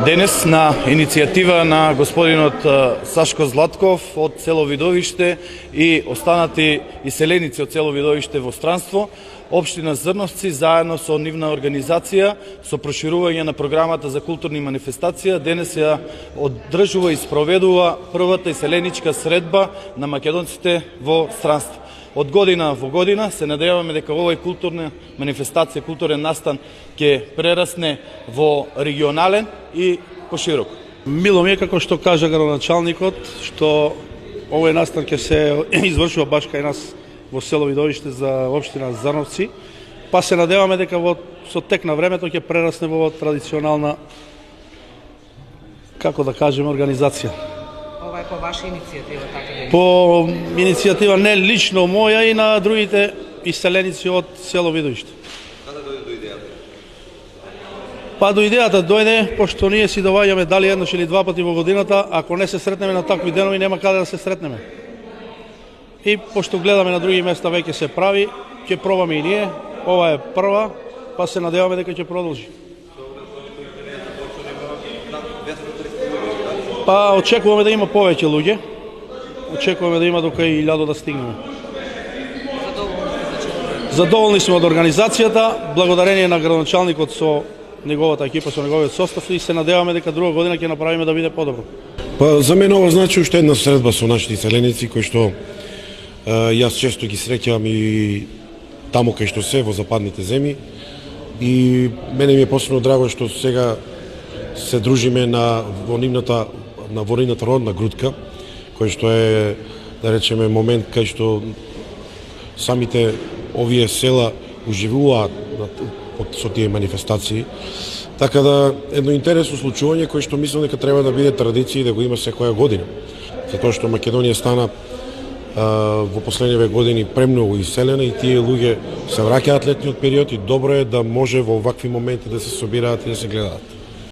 Денес на иницијатива на господинот Сашко Златков од село Видовиште и останати иселеници од село Видовиште во странство, Општина Зрновци заедно со нивна организација со проширување на програмата за културни манифестација денес ја одржува и спроведува првата иселеничка средба на македонците во странство. Од година во година се надеваме дека овој културна манифестација, културен настан ќе прерасне во регионален и пошироко. Мило ми е како што кажа градоначалникот, што овој настан ќе се извршува баш кај нас во село Видовиште за општина Зрновци, па се надеваме дека со тек на времето ќе прерасне во традиционална, како да кажеме, организација. Ова е по ваша иницијатива, така да? По иницијатива не лично моја и на другите иселеници од село Видовиште. Каде дојде до идејата? Па до идејата дојде, пошто ние си доваѓаме дали еднаш или два пати во годината, ако не се сретнеме на такви денови, нема каде да се сретнеме. И пошто гледаме на други места веќе се прави, ќе пробаме и ние, ова е прва, па се надеваме дека ќе продолжи. Па очекуваме да има повеќе луѓе, очекуваме да има до кај 1000 да стигнеме. Задоволни сме од организацијата, благодарение на градоначалникот со неговата екипа, со неговиот состав и се надеваме дека друга година ќе направиме да биде подобро. Па за мене ова значи уште една средба со нашите иселеници кои што јас често ги среќавам и таму кај што се во западните земји и мене ми е посебно драго што сега се дружиме во нивната родна грудка, кој што е, да речеме, момент кај што самите овие села уживуваат со тие манифестации. Така да, едно интересно случување кој што мислам дека треба да биде традиција и да го има секоја година. Затоа што Македонија стана во последниве години премногу иселена и тие луѓе се враќаат летниот период и добро е да може во вакви моменти да се собираат и да се гледаат.